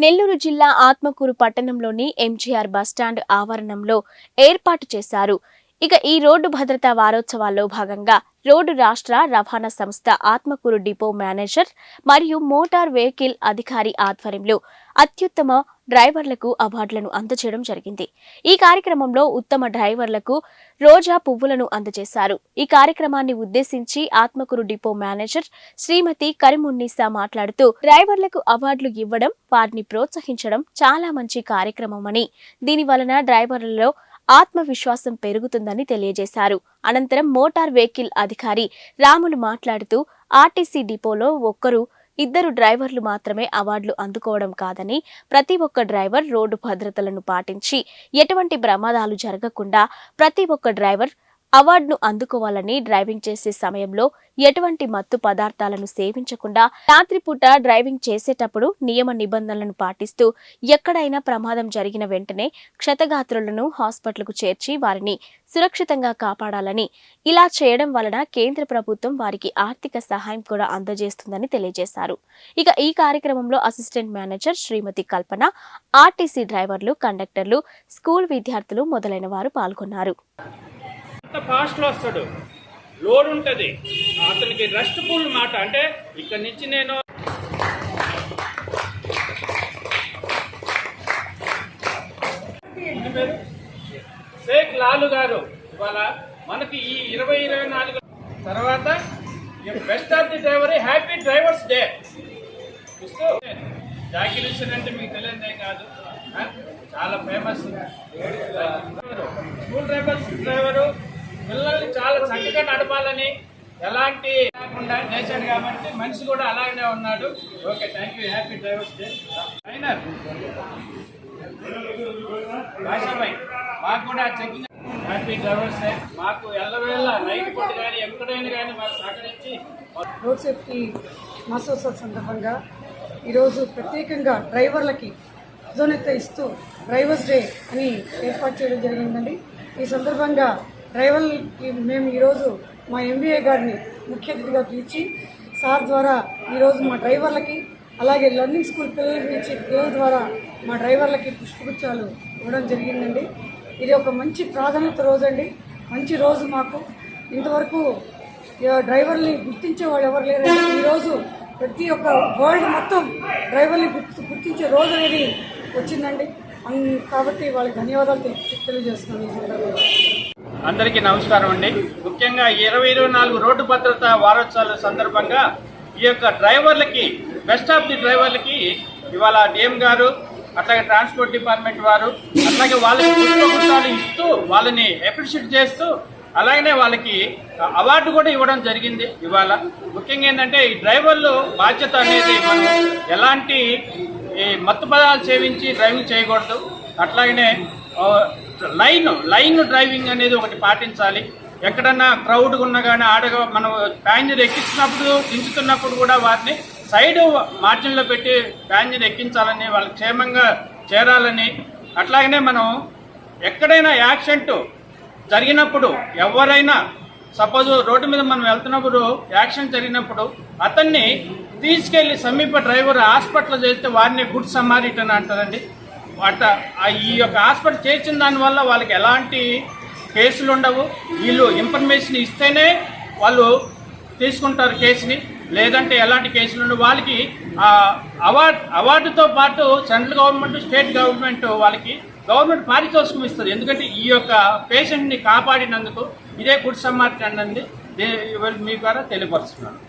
నెల్లూరు జిల్లా ఆత్మకూరు పట్టణంలోని ఎంజీఆర్ బస్టాండ్ ఆవరణంలో ఏర్పాటు చేశారు. ఈ రోడ్డు భద్రతా వారోత్సవాల్లో భాగంగా రోడ్డు రాష్ట్ర రవాణా సంస్థ ఆత్మకూరు డిపో మేనేజర్ మరియు మోటార్ వెహికల్ అధికారి ఆధ్వర్యంలో అత్యుత్తమ డ్రైవర్లకు అవార్డులను అందజేయడం జరిగింది. ఈ కార్యక్రమంలో ఉత్తమ డ్రైవర్లకు రోజా పువ్వులను అందజేశారు. ఈ కార్యక్రమాన్ని ఉద్దేశించి ఆత్మకూరు డిపో మేనేజర్ శ్రీమతి కరిమున్నీసా మాట్లాడుతూ డ్రైవర్లకు అవార్డులు ఇవ్వడం, వారిని ప్రోత్సహించడం చాలా మంచి కార్యక్రమమని, దీని వలన డ్రైవర్లలో ఆత్మవిశ్వాసం పెరుగుతుందని తెలియజేశారు. అనంతరం మోటార్ వెహికల్ అధికారి రాములు మాట్లాడుతూ ఆర్టీసీ డిపోలో ఇద్దరు డ్రైవర్లు మాత్రమే అవార్డులు అందుకోవడం కాదని, ప్రతి ఒక్క డ్రైవర్ రోడ్డు భద్రతలను పాటించి ఎటువంటి ప్రమాదాలు జరగకుండా ప్రతి ఒక్క డ్రైవర్ అవార్డును అందుకోవాలని, డ్రైవింగ్ చేసే సమయంలో ఎటువంటి మత్తు పదార్థాలను సేవించకుండా, రాత్రిపూట డ్రైవింగ్ చేసేటప్పుడు నియమ నిబంధనలను పాటిస్తూ ఎక్కడైనా ప్రమాదం జరిగిన వెంటనే క్షతగాత్రులను హాస్పిటల్కు చేర్చి వారిని సురక్షితంగా కాపాడాలని, ఇలా చేయడం వలన కేంద్ర ప్రభుత్వం వారికి ఆర్థిక సహాయం కూడా అందజేస్తుందని తెలియజేశారు. ఈ కార్యక్రమంలో అసిస్టెంట్ మేనేజర్ శ్రీమతి కల్పన, ఆర్టీసీ డ్రైవర్లు, కండక్టర్లు, స్కూల్ విద్యార్థులు మొదలైన వారు పాల్గొన్నారు. ఫాస్ట్ లో వస్తాడు, లోడ్ ఉంటుంది, అతనికి రెస్ట్ ఫుల్ మాట. అంటే ఇక్కడ నుంచి నేను షేక్ లాలు గారు ఇవాళ మనకి ఈ 2024 తర్వాత best of the driver, happy drivers day ఇస్తూ జాకిర్ అంటే మీకు తెలియదే కాదు, చాలా ఫేమస్ స్కూల్ డ్రైవరు. పిల్లల్ని చాలా చక్కగా నడపాలని, ఎలాంటి లేకుండా చేశాడు కాబట్టి మనిషి కూడా అలాగనే ఉన్నాడు. Okay, thank you. Happy drivers day. Trainer భాషాబాయ్ మాకు కూడా చెకింగ్. Happy drivers day. మాకు ఎల్లవేళ నైట్ పూట కానీ ఎక్కడైనా కానీ మాకు సహకరించి రోడ్ సేఫ్టీ మాసోత్సవ సందర్భంగా ఈరోజు ప్రత్యేకంగా డ్రైవర్లకి ప్రాధాన్యత ఇస్తూ డ్రైవర్స్ డే అని ఏర్పాటు చేయడం జరిగిందండి. ఈ సందర్భంగా డ్రైవర్లకి మేము ఈరోజు మా ఎంబీఏ గారిని ముఖ్య అతిథిగా పిలిచి సార్ ద్వారా ఈరోజు మా డ్రైవర్లకి, అలాగే లర్నింగ్ స్కూల్ పిల్లల ద్వారా మా డ్రైవర్లకి పుష్పగుచ్చాలు ఇవ్వడం జరిగిందండి. ఇది ఒక మంచి ప్రాధాన్యత రోజు అండి, మంచి రోజు మాకు. ఇంతవరకు డ్రైవర్ని గుర్తించే వాళ్ళు ఎవరు లేరండి. ఈరోజు ప్రతి ఒక్క వరల్డ్ మొత్తం డ్రైవర్ని గుర్తించే రోజు అనేది వచ్చిందండి. కాబట్టి వాళ్ళకి ధన్యవాదాలు తెలియజేస్తున్నాను. ఈ సందర్భంగా అందరికీ నమస్కారం అండి. ముఖ్యంగా 2024 రోడ్డు భద్రత వారోత్సవాల సందర్భంగా ఈ యొక్క డ్రైవర్లకి, బెస్ట్ ఆఫ్ ది డ్రైవర్లకి ఇవాళ డిఎం గారు, అట్లాగే ట్రాన్స్పోర్ట్ డిపార్ట్మెంట్ వారు, అట్లాగే వాళ్ళకి పుష్పగుచ్చాలు ఇస్తూ వాళ్ళని అప్రిషియేట్ చేస్తూ, అలాగనే వాళ్ళకి అవార్డు కూడా ఇవ్వడం జరిగింది. ఇవాళ ముఖ్యంగా ఏంటంటే ఈ డ్రైవర్లు బాధ్యత అనేది మనం ఎలాంటి మత్తు పదార్థాలు సేవించి డ్రైవింగ్ చేయకూడదు. అట్లాగనే లైన్ డ్రైవింగ్ అనేది ఒకటి పాటించాలి. ఎక్కడన్నా క్రౌడ్గా ఉన్నా కానీ మనం ప్యాసింజర్ ఎక్కించినప్పుడు, దించుతున్నప్పుడు కూడా వారిని సైడ్ మార్జిన్లో పెట్టి ప్యాసింజర్ ఎక్కించాలని, వాళ్ళకి క్షేమంగా చేరాలని. అట్లాగనే మనం ఎక్కడైనా యాక్సిడెంట్ జరిగినప్పుడు, ఎవరైనా సపోజ్ రోడ్డు మీద మనం వెళ్తున్నప్పుడు యాక్సిడెంట్ జరిగినప్పుడు అతన్ని తీసుకెళ్లి సమీప డ్రైవర్ హాస్పిటల్ చేస్తే వారిని గుడ్ సమారిటన్ అంటారండి. ఈ యొక్క హాస్పిటల్ చేర్చిన దానివల్ల వాళ్ళకి ఎలాంటి కేసులు ఉండవు. వీళ్ళు ఇన్ఫర్మేషన్ ఇస్తేనే వాళ్ళు తీసుకుంటారు కేసుని, లేదంటే ఎలాంటి కేసులు ఉండవు. వాళ్ళకి అవార్డుతో పాటు సెంట్రల్ గవర్నమెంట్, స్టేట్ గవర్నమెంట్ వాళ్ళకి గవర్నమెంట్ పారితోషికం ఇస్తుంది. ఎందుకంటే ఈ యొక్క పేషెంట్ని కాపాడినందుకు ఇదే గుడ్ సమారిటన్ అండి. మీ ద్వారా తెలియపరుస్తున్నాను.